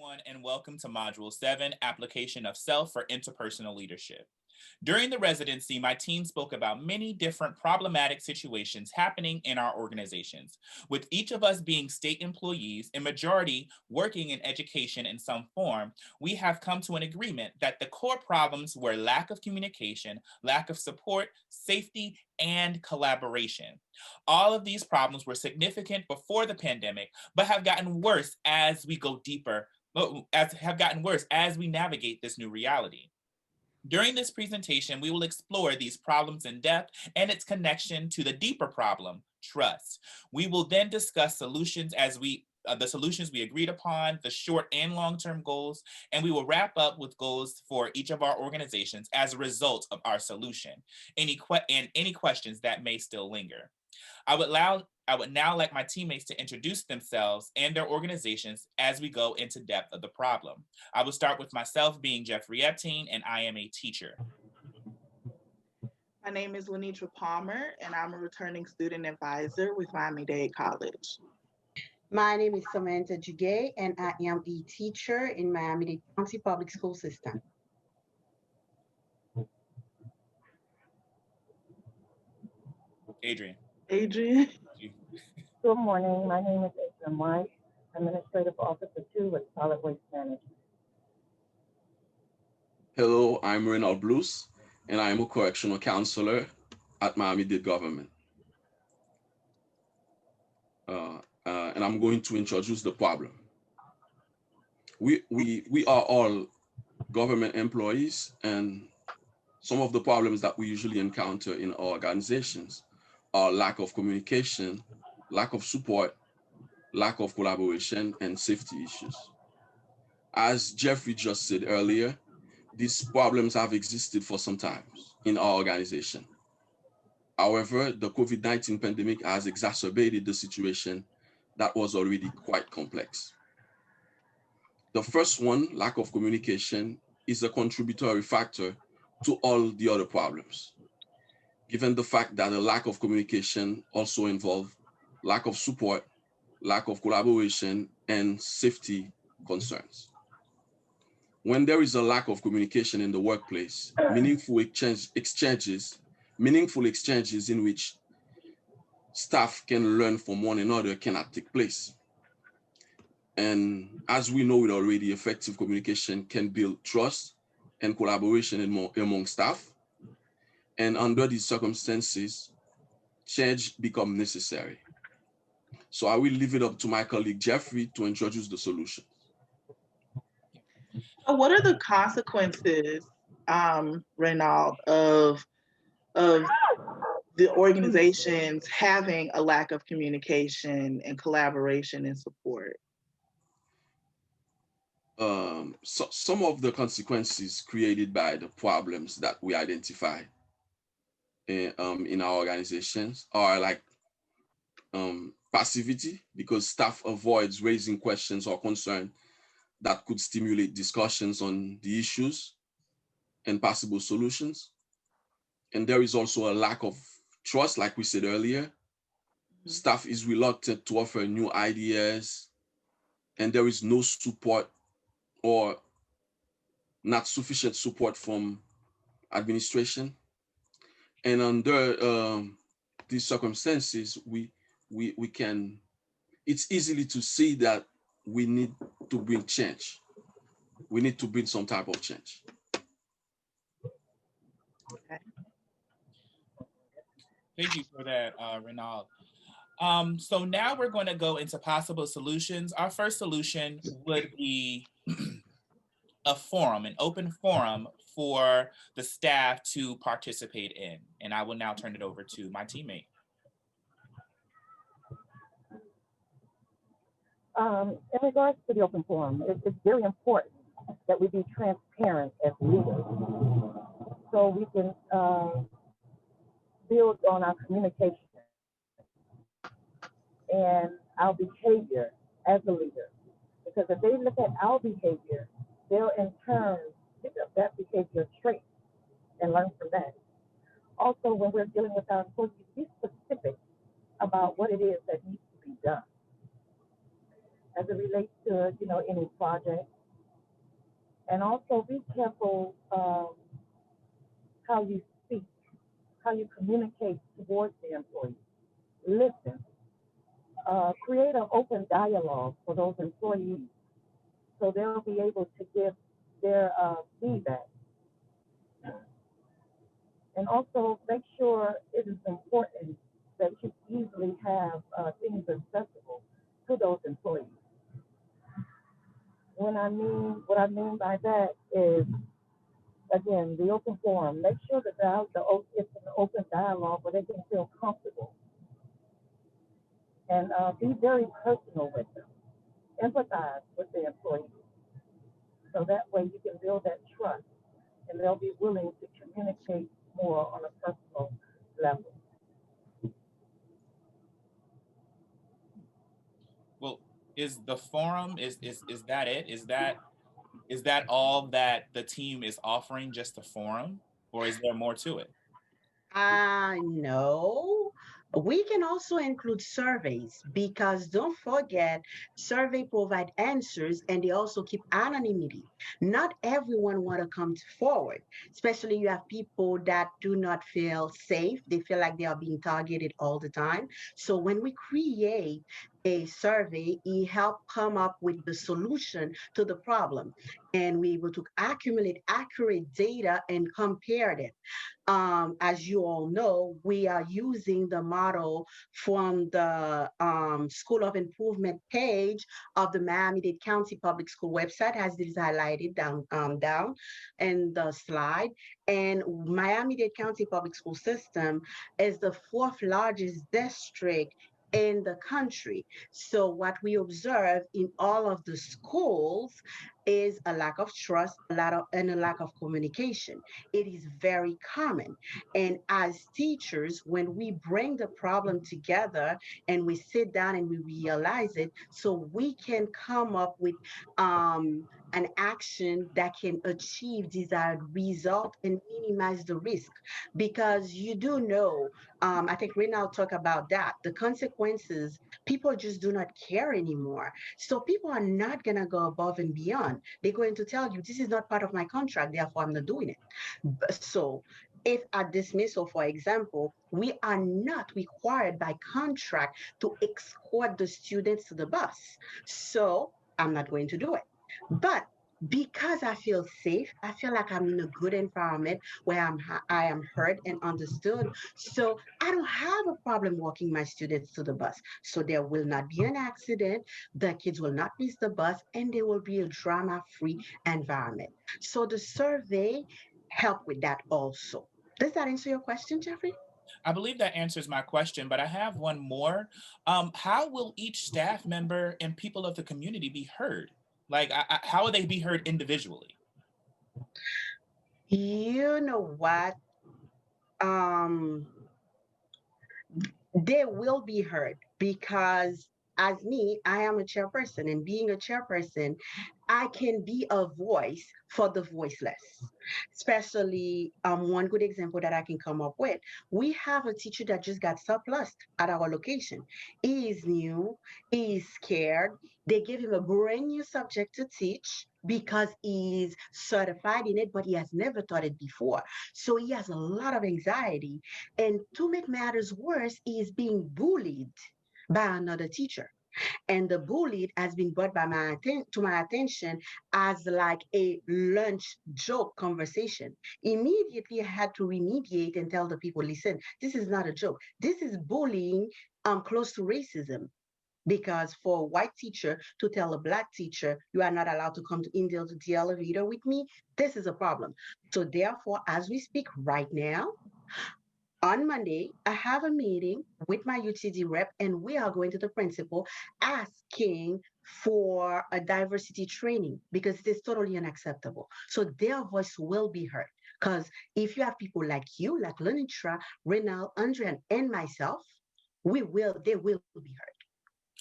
everyone, and welcome to Module 7, Application of Self for Interpersonal Leadership. During the residency, my team spoke about many different problematic situations happening in our organizations. With each of us being state employees and majority working in education in some form, we have come to an agreement that the core problems were lack of communication, lack of support, safety, and collaboration. All of these problems were significant before the pandemic, but have gotten worse as we go deeper, as we navigate this new reality. During this presentation, we will explore these problems in depth and its connection to the deeper problem, trust. We will then discuss solutions the solutions we agreed upon, the short and long-term goals, and we will wrap up with goals for each of our organizations as a result of our solution, any questions that may still linger. I would now like my teammates to introduce themselves and their organizations as we go into depth of the problem. I will start with myself being Jeffery Epting, and I am a teacher. My name is LaNitra Palmer, and I'm a returning student advisor with Miami-Dade College. My name is Samantha Dugue, and I am a teacher in Miami-Dade County Public School System. Adreann. Adreann. Good morning. My name is Adreann White, Administrative Officer 2 with Solid Waste Management. Hello, I'm Reynald Bleus, and I am a correctional counselor at Miami-Dade Government. And I'm going to introduce the problem. We are all government employees, and some of the problems that we usually encounter in our organizations are lack of communication, lack of support, lack of collaboration, and safety issues. As Jeffrey just said earlier, these problems have existed for some time in our organization. However, the COVID-19 pandemic has exacerbated the situation that was already quite complex. The first one, lack of communication, is a contributory factor to all the other problems, given the fact that a lack of communication also involves lack of support, lack of collaboration, and safety concerns. When there is a lack of communication in the workplace, meaningful exchanges in which staff can learn from one another cannot take place. And as we know it already, effective communication can build trust and collaboration among staff. And under these circumstances, change becomes necessary. So I will leave it up to my colleague Jeffrey to introduce the solution. What are the consequences, Reynald, of the organizations having a lack of communication and collaboration and support? So some of the consequences created by the problems that we identify in our organizations are like passivity, because staff avoids raising questions or concerns that could stimulate discussions on the issues and possible solutions. And there is also a lack of trust, like we said earlier. Staff is reluctant to offer new ideas, and there is no support or not sufficient support from administration. And under these circumstances, it's easily to see that we need to bring change. We need to bring some type of change. Okay. Thank you for that, Reynald. So now we're going to go into possible solutions. Our first solution would be a forum, an open forum for the staff to participate in. And I will now turn it over to my teammate. In regards to the open forum, it's very important that we be transparent as leaders so we can build on our communication and our behavior as a leader. Because if they look at our behavior, they'll in turn pick up that behavior trait and learn from that. Also, when we're dealing with our employees, be specific about what it is that needs to be done. As it relates to, any project And also be careful how you speak, how you communicate towards the employees. Listen, create an open dialogue for those employees so they'll be able to give their feedback. And also make sure it is important that you easily have things accessible to those employees. What I mean by that is, again, the open forum. Make sure that it's an open dialogue where they can feel comfortable and be very personal with them. Empathize with the employees, so that way you can build that trust, and they'll be willing to communicate more on a personal level. Well, is the forum, is that it? Is that all that the team is offering, just the forum, or is there more to it? No. We can also include surveys because don't forget, survey provide answers and they also keep anonymity. Not everyone want to come forward, especially you have people that do not feel safe. They feel like they are being targeted all the time. So when we create a survey, it help come up with the solution to the problem. And we able to accumulate accurate data and compare it. As you all know, we are using the model from the School of Improvement page of the Miami-Dade County Public School website, as it is highlighted down in the slide. And Miami-Dade County Public School System is the fourth largest district in the country. So what we observe in all of the schools is a lack of trust, and a lack of communication. It is very common. And as teachers, when we bring the problem together and we sit down and we realize it, so we can come up with an action that can achieve desired result and minimize the risk. Because you do know, I think Reynald talked about that, the consequences, people just do not care anymore. So people are not going to go above and beyond. They're going to tell you, this is not part of my contract, therefore I'm not doing it. So if at dismissal, for example, we are not required by contract to escort the students to the bus. So I'm not going to do it. But because I feel safe, I feel like I'm in a good environment where I am heard and understood. So I don't have a problem walking my students to the bus. So there will not be an accident, the kids will not miss the bus, and there will be a drama-free environment. So the survey helped with that also. Does that answer your question, Jeffrey? I believe that answers my question, but I have one more. How will each staff member and people of the community be heard? Like, how will they be heard individually? You know what? They will be heard because as me, I am a chairperson, and being a chairperson, I can be a voice for the voiceless. Especially one good example that I can come up with. We have a teacher that just got surplused at our location. He is new, he is scared. They give him a brand new subject to teach because he's certified in it, but he has never taught it before. So he has a lot of anxiety. And to make matters worse, he is being bullied by another teacher. And the bullied has been brought to my attention as like a lunch joke conversation. Immediately, I had to remediate and tell the people, listen, this is not a joke. This is bullying close to racism. Because for a white teacher to tell a black teacher, you are not allowed to come into the elevator with me, this is a problem. So therefore, as we speak right now, on Monday, I have a meeting with my UTD rep, and we are going to the principal asking for a diversity training because it is totally unacceptable. So their voice will be heard. Because if you have people like you, like LaNitra, Reynald, Adreann, and myself, they will be heard.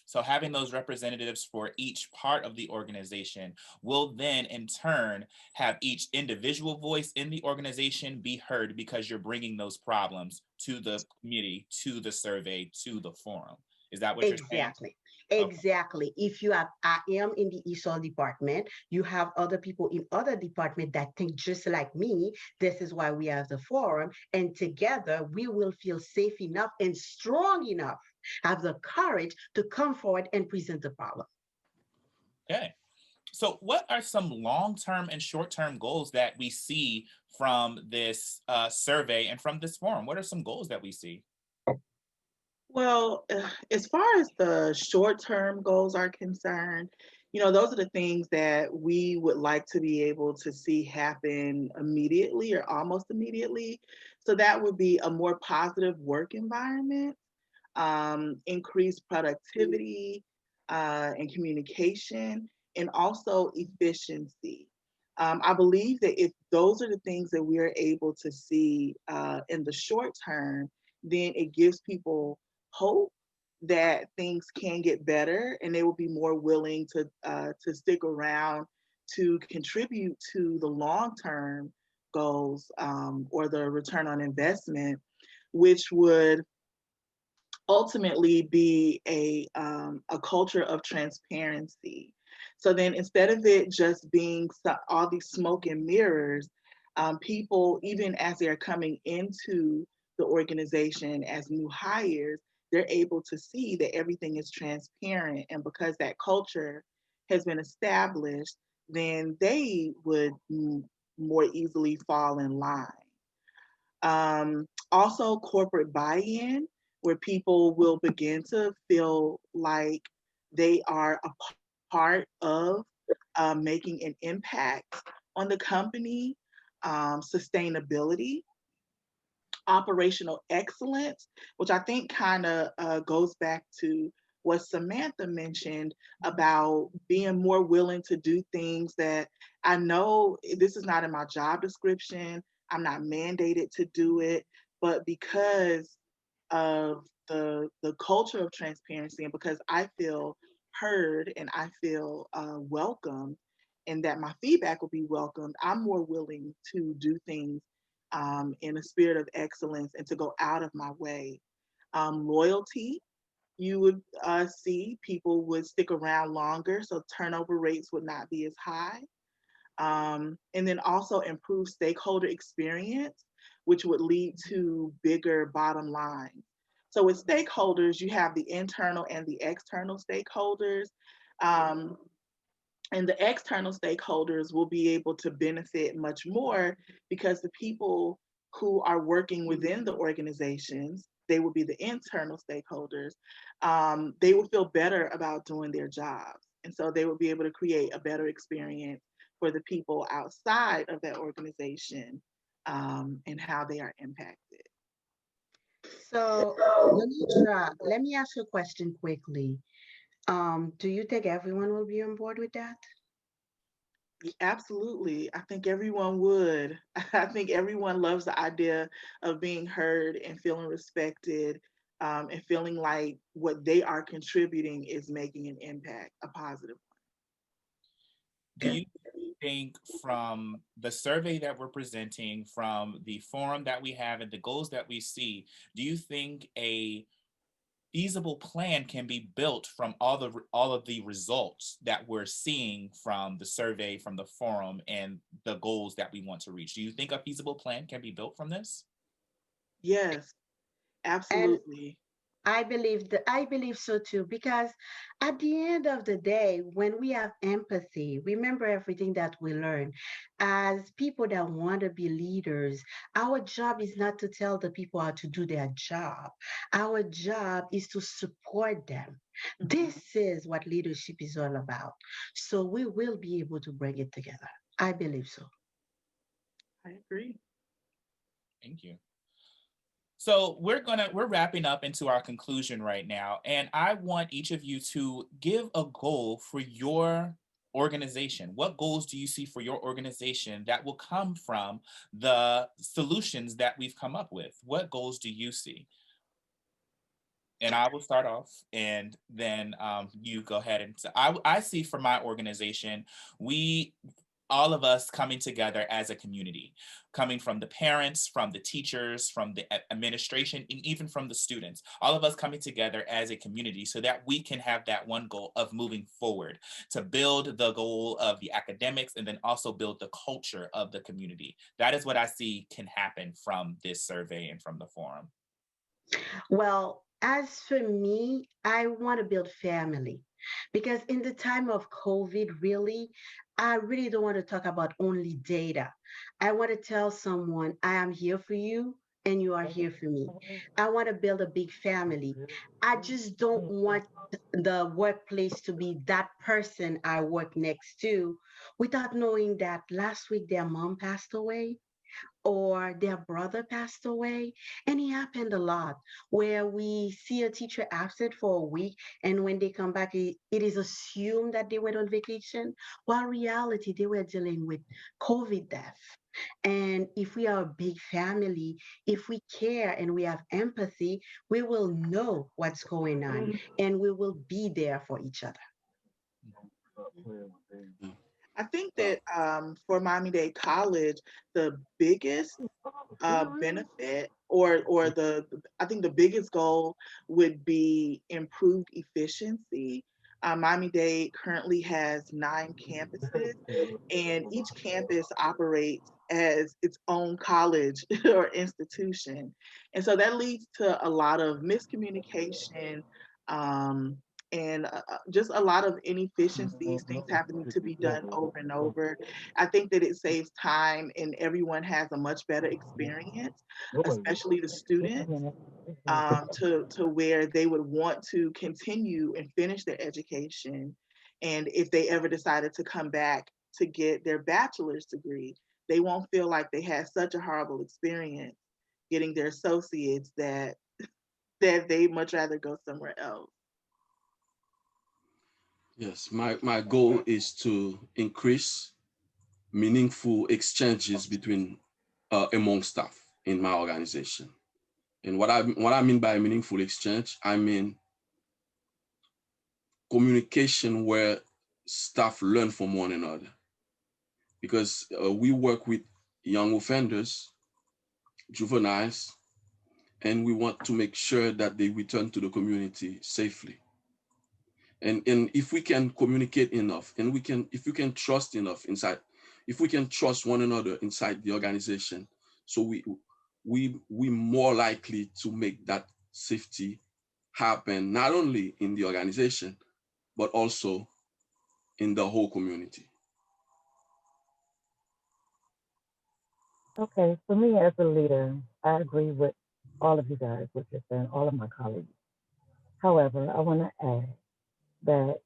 So having those representatives for each part of the organization will then in turn have each individual voice in the organization be heard because you're bringing those problems to the community, to the survey, to the forum. Is that what you're saying? Exactly. Exactly. If you have, I am in the ESOL department, you have other people in other department that think just like me. This is why we have the forum, and together we will feel safe enough and strong enough, have the courage to come forward and present the problem. Okay. So what are some long-term and short-term goals that we see from this survey and from this forum? What are some goals that we see? Well, as far as the short-term goals are concerned, those are the things that we would like to be able to see happen immediately or almost immediately. So that would be a more positive work environment, increased productivity and communication, and also efficiency. I believe that if those are the things that we're able to see in the short term, then it gives people hope that things can get better, and they will be more willing to stick around to contribute to the long term goals, or the return on investment, which would ultimately be a culture of transparency. So then instead of it just being all these smoke and mirrors, people, even as they're coming into the organization as new hires, they're able to see that everything is transparent. And because that culture has been established, then they would more easily fall in line. Also, corporate buy-in, where people will begin to feel like they are a part of making an impact on the company. Sustainability, operational excellence, which I think kind of goes back to what Samantha mentioned about being more willing to do things that I know this is not in my job description. I'm not mandated to do it, but because of the culture of transparency, and because I feel heard and I feel welcome, and that my feedback will be welcomed, I'm more willing to do things in a spirit of excellence and to go out of my way. Loyalty, you would see people would stick around longer, so turnover rates would not be as high. And then also improve stakeholder experience, which would lead to bigger bottom lines. So with stakeholders, you have the internal and the external stakeholders. Um, and the external stakeholders will be able to benefit much more because the people who are working within the organizations, they will be the internal stakeholders. They will feel better about doing their jobs. And so they will be able to create a better experience for the people outside of that organization, and how they are impacted. So, LaNitra, let me ask you a question quickly. Do you think everyone will be on board with that? Absolutely. I think everyone would. I think everyone loves the idea of being heard and feeling respected, and feeling like what they are contributing is making an impact, a positive Do you think from the survey that we're presenting, from the forum that we have and the goals that we see, do you think a feasible plan can be built from all of the results that we're seeing from the survey, from the forum, and the goals that we want to reach? Do you think a feasible plan can be built from this? Yes, And absolutely. I believe so too, because at the end of the day, when we have empathy, remember everything that we learn. As people that want to be leaders, our job is not to tell the people how to do their job. Our job is to support them. Mhm. This is what leadership is all about. So we will be able to bring it together. I believe so. I agree. Thank you. So we're wrapping up into our conclusion right now, and I want each of you to give a goal for your organization. What goals do you see for your organization that will come from the solutions that we've come up with? What goals do you see? And I will start off, and then you go ahead. And I see for my organization, we all of us coming together as a community, coming from the parents, from the teachers, from the administration, and even from the students, all of us coming together as a community so that we can have that one goal of moving forward to build the goal of the academics and then also build the culture of the community. That is what I see can happen from this survey and from the forum. Well, as for me, I want to build family because in the time of COVID, really, I really don't want to talk about only data. I want to tell someone, I am here for you and you are here for me. I want to build a big family. I just don't want the workplace to be that person I work next to without knowing that last week their mom passed away or their brother passed away. And it happened a lot where we see a teacher absent for a week, and when they come back, it is assumed that they went on vacation, while in reality, they were dealing with COVID death. And if we are a big family, if we care and we have empathy, we will know what's going on and we will be there for each other. I think that for Miami-Dade College, the biggest benefit or I think the biggest goal would be improved efficiency. Miami-Dade currently has 9 campuses, and each campus operates as its own college or institution. And so that leads to a lot of miscommunication, um, and just a lot of inefficiencies, things having to be done over and over. I think that it saves time and everyone has a much better experience, especially the students, to where they would want to continue and finish their education. And if they ever decided to come back to get their bachelor's degree, they won't feel like they had such a horrible experience getting their associates that they'd much rather go somewhere else. Yes, my goal is to increase meaningful exchanges between among staff in my organization. And what I mean by meaningful exchange, I mean communication where staff learn from one another. Because we work with young offenders, juveniles, and we want to make sure that they return to the community safely. And if we can communicate enough, and if we can trust enough inside, if we can trust one another inside the organization, so we more likely to make that safety happen, not only in the organization, but also in the whole community. Okay, for me as a leader, I agree with all of you guys, what you're saying, all of my colleagues. However, I want to add that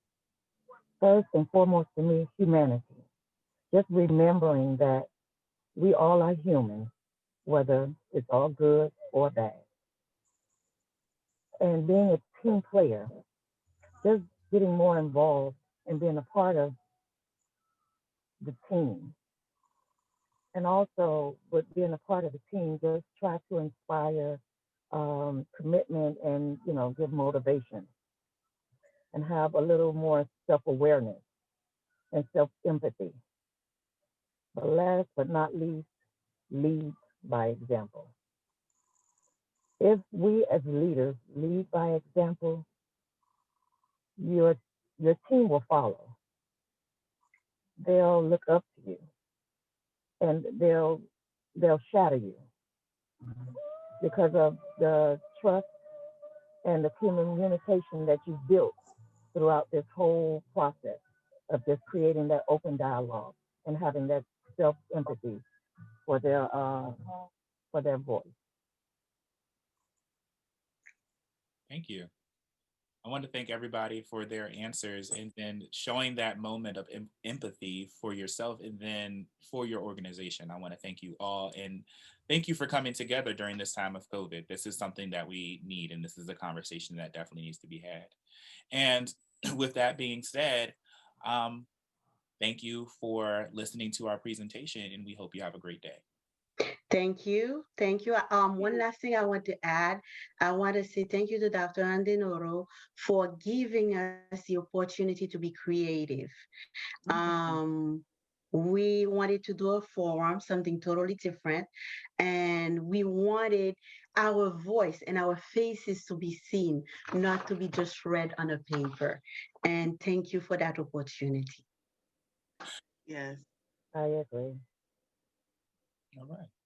first and foremost for me, humanity. Just remembering that we all are human, whether it's all good or bad. And being a team player, just getting more involved and being a part of the team. And also with being a part of the team, just try to inspire commitment and, give motivation and have a little more self-awareness and self-empathy. But last but not least, lead by example. If we as leaders lead by example, your your team will follow. They'll look up to you and they'll shadow you because of the trust and the communication that you've built throughout this whole process of just creating that open dialogue and having that self empathy for their voice. Thank you. I want to thank everybody for their answers and then showing that moment of empathy for yourself and then for your organization. I want to thank you all and thank you for coming together during this time of COVID. This is something that we need, and this is a conversation that definitely needs to be had. And with that being said, thank you for listening to our presentation, and we hope you have a great day. Thank you. Thank you. One last thing I want to add. I want to say thank you to Dr. Andenoro for giving us the opportunity to be creative. Um, we we wanted to do a forum, something totally different, and we wanted our voice and our faces to be seen, not to be just read on a paper. And thank you for that opportunity. Yes. I agree. All right.